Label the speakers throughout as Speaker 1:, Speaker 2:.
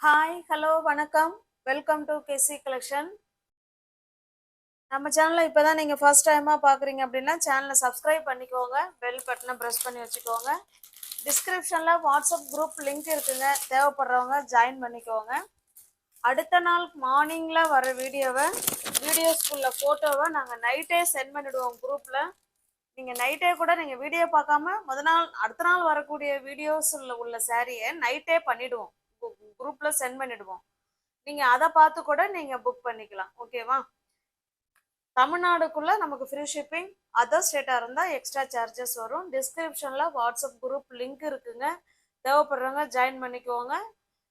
Speaker 1: Hi hello வணக்கம். Welcome to KC collection. நம்ம சேனலை இப்போ தான் நீங்கள் ஃபர்ஸ்ட் டைமாக பார்க்குறீங்க அப்படின்னா சேனலை சப்ஸ்கிரைப் பண்ணிக்கோங்க, பெல் பட்டனை ப்ரெஸ் பண்ணி வச்சுக்கோங்க. டிஸ்கிரிப்ஷனில் வாட்ஸ்அப் குரூப் லிங்க் இருக்குங்க, தேவைப்படுறவங்க ஜாயின் பண்ணிக்கோங்க. அடுத்த நாள் மார்னிங்கில் வர வீடியோஸ்குள்ள ஃபோட்டோவை நாங்கள் நைட்டே சென்ட் பண்ணிவிடுவோம் குரூப்பில். நீங்கள் நைட்டே கூட நீங்கள் வீடியோ பார்க்காம அடுத்த நாள் வரக்கூடிய வீடியோஸில் உள்ள சாரியை நைட்டே பண்ணிவிடுவோம், குரூப்பில் சென்ட் பண்ணிவிடுவோம். நீங்கள் அதை பார்த்து கூட நீங்கள் புக் பண்ணிக்கலாம். ஓகேவா? தமிழ்நாடுக்குள்ள நமக்கு ஃப்ரீ ஷிப்பிங், அதர் ஸ்டேட்டாக இருந்தால் எக்ஸ்ட்ரா சார்ஜஸ் வரும். டிஸ்கிரிப்ஷனில் வாட்ஸ்அப் குரூப் லிங்க் இருக்குங்க, தேவைப்படுறவங்க ஜாயின் பண்ணிக்கோங்க.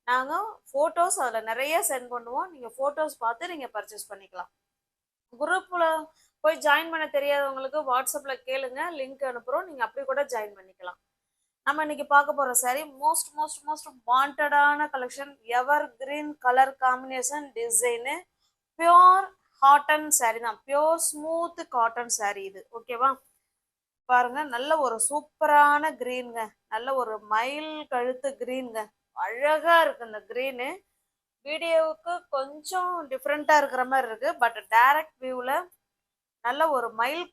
Speaker 1: நாங்கள் ஃபோட்டோஸ் அதில் நிறைய சென்ட் பண்ணுவோம், நீங்கள் ஃபோட்டோஸ் பார்த்து நீங்கள் பர்ச்சேஸ் பண்ணிக்கலாம். குரூப்பில் போய் ஜாயின் பண்ண தெரியாதவங்களுக்கு வாட்ஸ்அப்பில் கேளுங்க, லிங்க் அனுப்புகிறோம், நீங்கள் அப்படி கூட ஜாயின் பண்ணிக்கலாம். நம்ம இன்னைக்கு பார்க்க போகிற சாரி மோஸ்ட் மோஸ்ட் மோஸ்ட் வாண்டடான collection, evergreen colour combination design, pure cotton sari தான், பியோர் ஸ்மூத் காட்டன் சாரி இது. ஓகேவா? பாருங்க, நல்ல ஒரு சூப்பரான கிரீனுங்க, நல்ல ஒரு மயில் கழுத்து கிரீனுங்க, அழகா இருக்கு இந்த கிரீனு. வீடியோவுக்கு கொஞ்சம் டிஃப்ரெண்டா இருக்கிற மாதிரி இருக்கு, பட் டைரக்ட் வியூல நல்ல ஒரு மயில்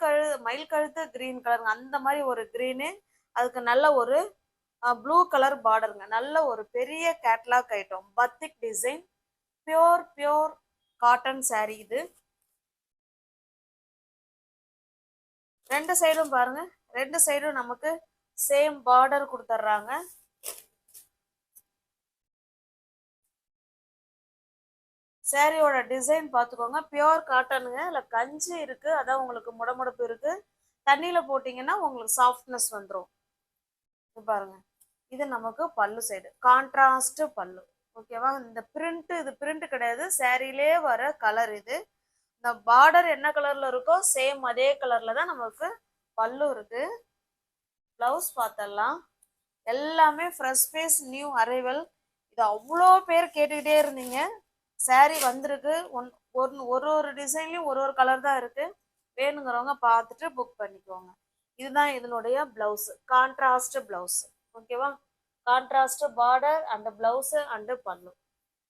Speaker 1: கழுத்து கிரீன் கலருங்க, அந்த மாதிரி ஒரு கிரீனு. அதுக்கு நல்ல ஒரு ப்ளூ கலர் பார்டருங்க, நல்ல ஒரு பெரிய catalogue item, பத்திக் design, pure cotton sari இது. ரெண்டு சைடும் பாருங்க, ரெண்டு சைடும் நமக்கு சேம் பார்டர் கொடுத்துட்றாங்க. சாரியோட டிசைன் பார்த்துக்கோங்க, பியோர் காட்டனுங்க, இல்லை கஞ்சி இருக்கு, அதான் உங்களுக்கு முடமுடப்பு இருக்கு. தண்ணியில போட்டிங்கன்னா உங்களுக்கு சாஃப்ட்னஸ் வந்துடும். பாருங்க, இது நமக்கு பல்லு சைடு, கான்ட்ராஸ்ட் பல்லு. ஓகேவா? இந்த பிரிண்ட், இது பிரிண்ட் கிடையாது, சாரியிலே வர கலர் இது. இந்த பார்டர் என்ன கலர்ல இருக்கோ சேம் அதே கலர்ல தான் நமக்கு பல்லு இருக்கு. பிளவுஸ் பார்த்தலாம், எல்லாமே ஃப்ரெஷ் பீஸ், நியூ அரைவல். இது அவ்வளோ பேர் கேட்டுக்கிட்டே இருந்தீங்க. சாரி வந்திருக்கு, ஒரு டிசைன்லையும் ஒரு கலர் தான் இருக்கு. வேணுங்கிறவங்க பார்த்துட்டு புக் பண்ணிக்கோங்க. இதுதான் இதனுடைய பிளவுஸ், கான்ட்ராஸ்ட் பிளவுஸ். ஓகேவா? Contrast border and blouse and பல்லு.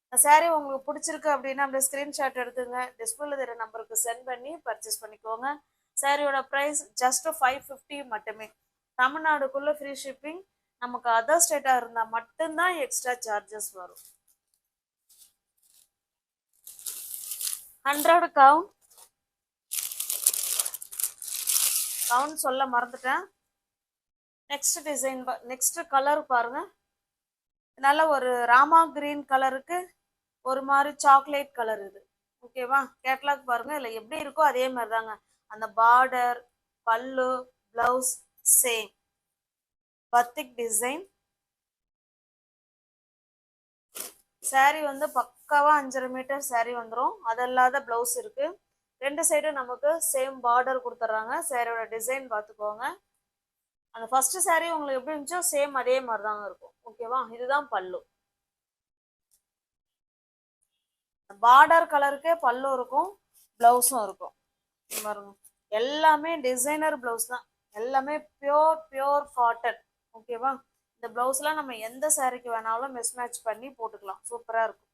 Speaker 1: இந்த சாரி உங்களுக்கு பிடிச்சிருக்கு அப்படின்னா அப்படியே ஸ்கிரீன்ஷாட் எடுத்துங்க, டிஸ்பிளேல தெரிய நம்பருக்கு சென்ட் பண்ணி பர்ச்சேஸ் பண்ணிக்கோங்க. சாரியோட ப்ரைஸ் ஜஸ்ட் 550 மட்டுமே. தமிழ்நாடுக்குள்ள ஃப்ரீ ஷிப்பிங், நமக்கு அதர் ஸ்டேட்டா இருந்தா மட்டும்தான் எக்ஸ்ட்ரா சார்ஜஸ் வரும். 100 கவுண்ட் சொல்ல மறந்துட்டேன். நெக்ஸ்ட் டிசைன், நெக்ஸ்ட் கலர் பாருங்க, நல்ல ஒரு ராமா கிரீன் கலருக்கு ஒரு மாதிரி சாக்லேட் கலர் இது. ஓகேவா? கேட்லாக் பாருங்க, இல்லை எப்படி இருக்கோ அதே மாதிரி தாங்க. அந்த பார்டர், பல்லு, பிளவுஸ் சேம், பத்திக் டிசைன். சாரி வந்து பக்காவா 5.5 மீட்டர் சாரி வந்துடும். அது இல்லாத பிளவுஸ் இருக்கு. ரெண்டு சைடும் நமக்கு சேம் பார்டர் கொடுத்துட்றாங்க. சாரியோட டிசைன் பார்த்துக்கோங்க. அந்த ஃபர்ஸ்ட் சாரி உங்களுக்கு எப்படி இருந்துச்சோ சேம் அதே மாதிரி தாங்க இருக்கும். ஓகேவா? இதுதான் பல்லு. பார்டர் கலருக்கே பல்லு இருக்கும், பிளவுஸும் இருக்கும். பாருங்க, எல்லாமே டிசைனர் பிளவுஸ் தான், எல்லாமே பியோர் காட்டன். ஓகேவா? இந்த பிளவுஸ்லாம் நம்ம எந்த சாரிக்கு வேணாலும் மிஸ் மேட்ச் பண்ணி போட்டுக்கலாம், சூப்பரா இருக்கும்.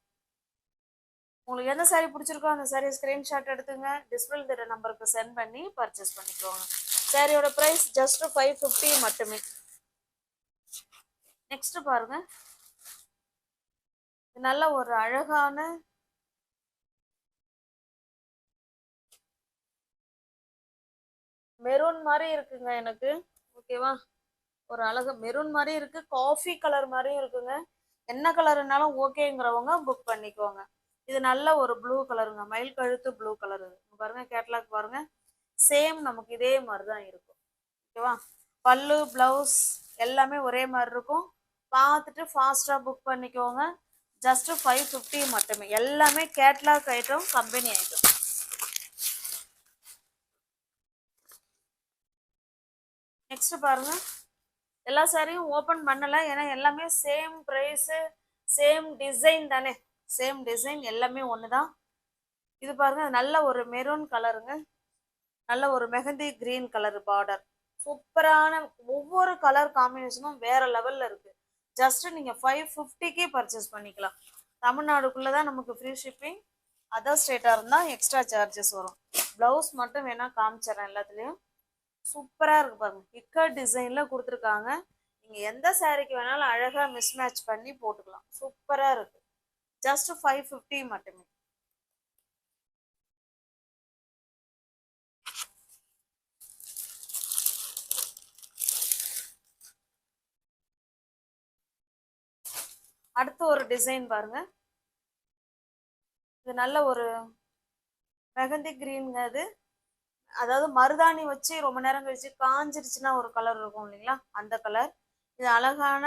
Speaker 1: உங்களுக்கு எந்த சாரி பிடிச்சிருக்கோ அந்த சாரி ஸ்கிரீன்ஷாட் எடுத்துங்க, டிஸ்பிளே தெரிய நம்பருக்கு சென்ட் பண்ணி பர்ச்சேஸ் பண்ணிக்கோங்க. சாரியோட பிரைஸ் ஜஸ்ட் 550 மட்டுமே. நெக்ஸ்ட் பாருங்க, நல்ல ஒரு அழகான மெரூன் மாதிரி இருக்குங்க எனக்கு. ஓகேவா? ஒரு அழகு மெரூன் மாதிரி இருக்கு, காஃபி கலர் மாதிரியும் இருக்குங்க. என்ன கலர்னாலும் ஓகேங்கிறவங்க புக் பண்ணிக்கோங்க. இது நல்ல ஒரு ப்ளூ கலருங்க, மயில் கழுத்து ப்ளூ கலர். இது பாருங்க, கேட்லாக் பாருங்க, சேம் நமக்கு இதே மாதிரி தான் இருக்கும். ஓகேவா? பல்லு, பிளவுஸ் எல்லாமே ஒரே மாதிரி இருக்கும். பார்த்துட்டு ஃபாஸ்டா புக் பண்ணிக்கோங்க. ஜஸ்ட் 550 மட்டுமே. எல்லாமே catalogue item, company item. Next பாருங்க, எல்லா சாரியும் ஓப்பன் பண்ணல, ஏன்னா எல்லாமே சேம் ப்ரைஸ், சேம் டிசைன் தானே, சேம் டிசைன், எல்லாமே ஒண்ணுதான். இது பாருங்க, நல்ல ஒரு மெரூன் கலருங்க, நல்ல ஒரு மெஹந்தி கிரீன் கலர் பார்டர், சூப்பரான ஒவ்வொரு கலர் காம்பினேஷனும் வேற லெவல்ல இருக்கு. ஜஸ்ட் நீங்க 550க்கு பர்ச்சேஸ் பண்ணிக்கலாம். தமிழ்நாடுக்குள்ளே தான் நமக்கு ஃப்ரீ ஷிப்பிங். அதர் ஸ்டேட்டாக இருந்தால் எக்ஸ்ட்ரா சார்ஜஸ் வரும். ப்ளவுஸ் மட்டும் வேணால் காமிச்சிடறேன் எல்லாத்துலேயும். சூப்பராக இருக்குது பாருங்கள். இக்கட் டிசைனில் கொடுத்துருக்காங்க. நீங்கள் எந்த சாரீக்கு வேணாலும் அழகாக மிஸ்மேட்ச் பண்ணி போட்டுக்கலாம். சூப்பராக இருக்குது. ஜஸ்ட் 550 மட்டுமே. அடுத்து ஒரு டிசைன் பாருங்க. இது நல்ல ஒரு மெகந்தி கிரீனுங்க. அது அதாவது மருதாணி வச்சு ரொம்ப நேரம் கழிச்சு காஞ்சிருச்சுன்னா ஒரு கலர் இருக்கும் இல்லைங்களா, அந்த கலர். இது அழகான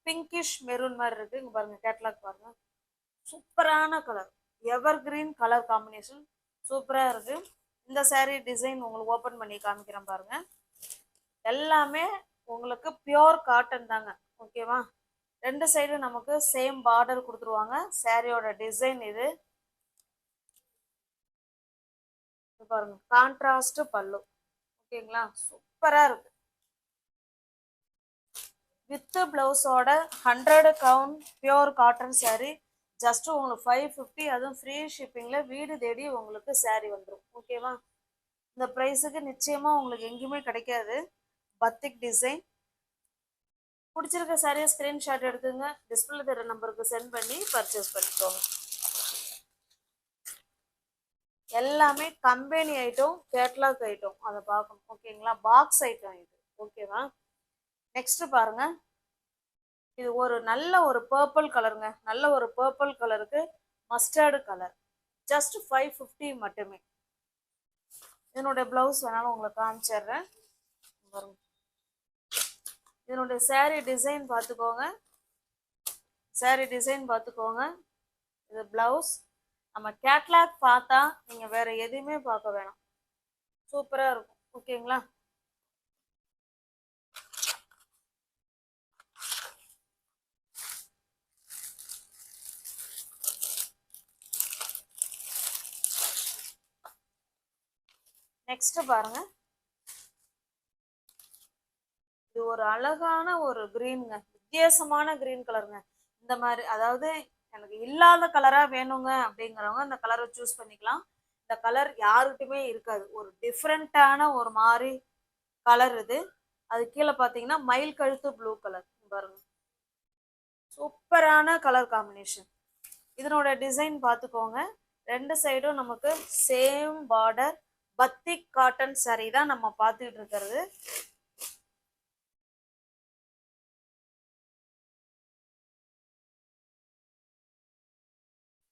Speaker 1: பிங்கிஷ் மெரூன் மாதிரி இருக்கு. இங்க பாருங்க, கேட்லாக் பாருங்க. சூப்பரான கலர், எவர் கிரீன் கலர் காம்பினேஷன். சூப்பரா இருக்கு. இந்த சாரீ டிசைன் உங்களுக்கு ஓபன் பண்ணி காமிக்கிறேன் பாருங்க. எல்லாமே உங்களுக்கு பியோர் காட்டன் தாங்க. ஓகேவா? ரெண்டு சைடும் நமக்கு சேம் பார்டர் கொடுத்துருவாங்க. சாரியோட டிசைன் இது பாருங்க, கான்ட்ராஸ்ட் பல்லு. ஓகேங்களா? சூப்பரா இருக்கு. வித் பிளவுஸோட 100 count pure cotton sari. Just உங்களுக்கு 550, அதுவும் ஃப்ரீ ஷிப்பிங்ல வீடு தேடி உங்களுக்கு சாரீ வந்துடும். ஓகேவா? இந்த ப்ரைஸுக்கு நிச்சயமா உங்களுக்கு எங்கேயுமே கிடைக்காது. Batik design. பிடிச்சிருக்க சாரியை ஸ்கிரீன்ஷாட் எடுத்துங்க, டிஸ்பிளே தர நம்பருக்கு சென்ட் பண்ணி பர்ச்சேஸ் பண்ணிக்கோங்க. எல்லாமே கம்பெனி ஐட்டம், கேட்லாக் ஐட்டம், அதை பார்க்கணும். ஓகேங்களா? பாக்ஸ் ஐட்டம் இது. ஓகேவா? நெக்ஸ்ட் பாருங்க. இது ஒரு நல்ல ஒரு பர்பிள் கலருங்க. நல்ல ஒரு பர்பிள் கலருக்கு மஸ்டர்டு கலர். ஜஸ்ட் 550 மட்டுமே. இதனுடைய பிளவுஸ் வேணாலும் உங்களுக்கு காமிச்சிடுறேன். இதனுடைய சாரீ டிசைன் பார்த்துக்கோங்க. சாரீ டிசைன் பார்த்துக்கோங்க. இது பிளவுஸ். நம்ம கேட்லாக் பார்த்தா நீங்க வேற எதுவுமே பார்க்க வேணாம். சூப்பரா இருக்கும். ஓகேங்களா? நெக்ஸ்ட் பாருங்க. இது ஒரு அழகான ஒரு கிரீனுங்க. வித்தியாசமான கிரீன் கலருங்க. இந்த மாதிரி, அதாவது எனக்கு இல்லாத கலரா வேணுங்க அப்படிங்கிறவங்க அந்த கலரை சூஸ் பண்ணிக்கலாம். இந்த கலர் யாருக்குமே இருக்காது. ஒரு டிஃப்ரெண்டான ஒரு மாதிரி கலர் இது. அது கீழே பார்த்தீங்கன்னா மயில் கழுத்து ப்ளூ கலர் பாருங்க. சூப்பரான கலர் காம்பினேஷன். இதனோட டிசைன் பார்த்துக்கோங்க. ரெண்டு சைடும் நமக்கு சேம் பார்டர். பத்திக் காட்டன் சாரீ தான் நம்ம பார்த்துட்டு இருக்கிறது.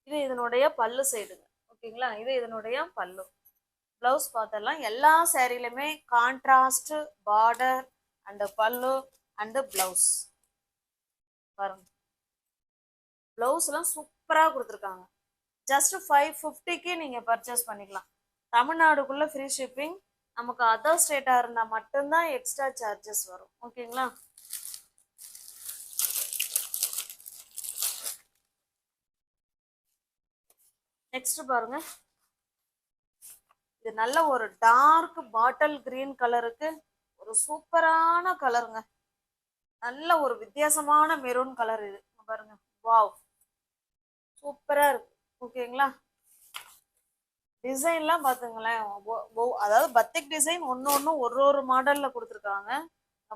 Speaker 1: இது இதனுடைய பல்லு சைடுங்க. ஓகேங்களா? இது இதனுடைய பல்லு. பிளவுஸ் பார்த்தலாம். எல்லா சாரிலுமே கான்ட்ராஸ்ட் பார்டர் அண்ட் பல்லு அண்ட் பிளவுஸ் பாருங்க. பிளவுஸ் எல்லாம் சூப்பரா கொடுத்துருக்காங்க. ஜஸ்ட் 550க்கு நீங்க பர்ச்சேஸ் பண்ணிக்கலாம். தமிழ்நாடுக்குள்ள ஃப்ரீ ஷிப்பிங். நமக்கு அதர் ஸ்டேட்டா இருந்தா மட்டும்தான் எக்ஸ்ட்ரா சார்ஜஸ் வரும். ஓகேங்களா? நெக்ஸ்ட் பாருங்க. இது நல்ல ஒரு டார்க் பாட்டில் கிரீன் கலருக்கு ஒரு சூப்பரான கலருங்க. நல்ல ஒரு வித்தியாசமான மெரூன் கலர் இது பாருங்க. வாவ், சூப்பரா இருக்கு. ஓகேங்களா? டிசைன்லாம் பாத்துங்களேன். அதாவது பத்திக் டிசைன் ஒன்னு ஒரு மாடல்ல கொடுத்துருக்காங்க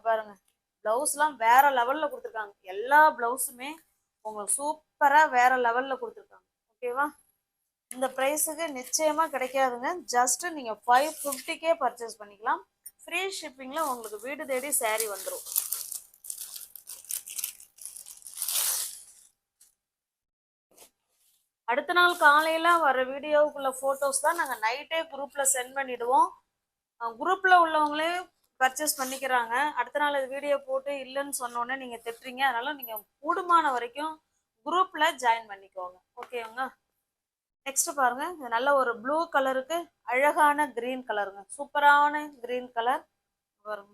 Speaker 1: பாருங்க. பிளவுஸ்லாம் வேற லெவல்ல கொடுத்துருக்காங்க. எல்லா பிளவுஸுமே உங்களுக்கு சூப்பரா வேற லெவல்ல கொடுத்துருக்காங்க. ஓகேவா? இந்த ப்ரைஸுக்கு நிச்சயமா கிடைக்காதுங்க. ஜஸ்ட் நீங்க 550க்கே பர்ச்சேஸ் பண்ணிக்கலாம். ஃப்ரீ ஷிப்பிங்ல உங்களுக்கு வீடு தேடி சாரீ வந்துடும். அடுத்த நாள் காலையில வர வீடியோவுக்குள்ள போட்டோஸ் தான் நாங்கள் நைட்டே குரூப்ல சென்ட் பண்ணிடுவோம். குரூப்ல உள்ளவங்களே பர்ச்சேஸ் பண்ணிக்கிறாங்க. அடுத்த நாள் அது வீடியோ போட்டு இல்லைன்னு சொன்னோன்னே நீங்க திட்டுறீங்க. அதனால நீங்க கூடுமான வரைக்கும் குரூப்ல ஜாயின் பண்ணிக்கோங்க. ஓகேங்க? நெக்ஸ்ட் பாருங்க. இது நல்ல ஒரு ப்ளூ கலருக்கு அழகான கிரீன் கலருங்க. சூப்பரான கிரீன் கலர் பாருங்க.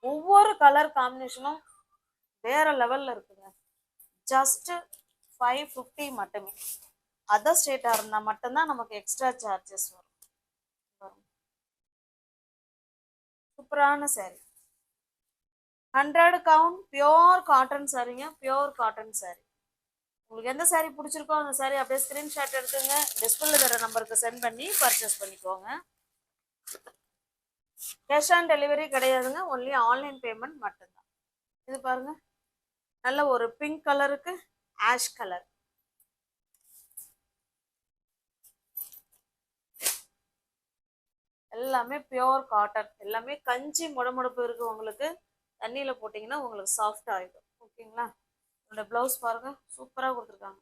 Speaker 1: ஒவ்வொரு கலர் காம்பினேஷனும் வேற லெவல்ல இருக்குங்க. ஜஸ்ட் 550 மட்டுமே. அதர் ஸ்டேட்டா இருந்தா மட்டும்தான் நமக்கு எக்ஸ்ட்ரா சார்ஜஸ் வரும். சூப்பரான சாரி. 100 கவுண்ட் பியோர் காட்டன் சாரீங்க. Pure cotton sari. உங்களுக்கு எந்த saree பிடிச்சிருக்கோ அந்த saree அப்படியே ஸ்கிரீன்ஷாட் எடுத்துங்க, டிஸ்பிளேல தர நம்பருக்கு சென்ட் பண்ணி பர்ச்சேஸ் பண்ணிக்கோங்க. கேஷ் ஆன் டெலிவரி கிடையாதுங்க, ஒன்லி ஆன்லைன் பேமெண்ட் மட்டும்தான். இது பாருங்க, நல்ல ஒரு பிங்க் கலருக்கு ஆஷ் கலர். எல்லாமே பியோர் காட்டன், எல்லாமே கஞ்சி முடமுடப்பு இருக்கு. உங்களுக்கு தண்ணியில போட்டிங்கன்னா உங்களுக்கு சாஃப்ட் ஆகிடும். ஓகேங்களா? என்னோட ப்ளவுஸ் பாருங்க, சூப்பராக கொடுத்துருக்காங்க.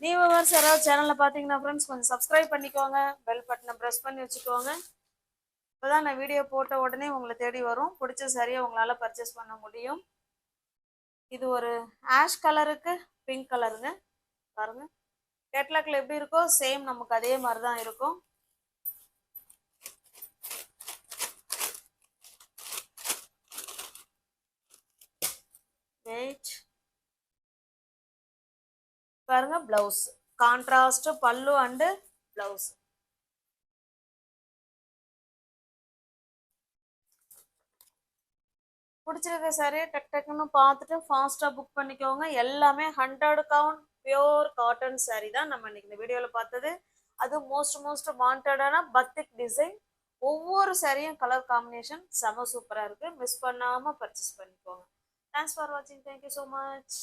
Speaker 1: வியூவர்ஸ் யாராவது சேனலில் பார்த்தீங்கன்னா ஃப்ரெண்ட்ஸ் கொஞ்சம் சப்ஸ்கிரைப் பண்ணிக்கோங்க, பெல் பட்டனை ப்ரெஸ் பண்ணி வச்சுக்கோங்க. இப்போதான் நான் வீடியோ போட்ட உடனே உங்களை தேடி வரும், பிடிச்ச சரியாக உங்களால் பர்ச்சேஸ் பண்ண முடியும். இது ஒரு ஆஷ் கலருக்கு பிங்க் கலருங்க. பாருங்க, கேட்லாக்ல எப்படி இருக்கோ சேம் நமக்கு அதே மாதிரி தான் இருக்கும். வெயிட் பாருங்க, பிளவுஸ் கான்ட்ராஸ்ட் பல்லு அண்டு பிளவுஸ். பிடிச்சிருக்க சாரி டக் டக்குன்னு பார்த்துட்டு ஃபாஸ்ட்டாக புக் பண்ணிக்கோங்க. எல்லாமே 100 கவுண்ட் பியோர் காட்டன் சாரி தான் நம்ம இன்னைக்கு இந்த வீடியோவில் பார்த்தது. அது மோஸ்ட் வாண்டடான பத்திக் டிசைன். ஒவ்வொரு சாரியும் கலர் காம்பினேஷன் செம சூப்பராக இருக்குது. மிஸ் பண்ணாமல் பர்ச்சேஸ் பண்ணிக்கோங்க. தேங்க்ஸ் ஃபார் வாட்சிங். Thank you so much.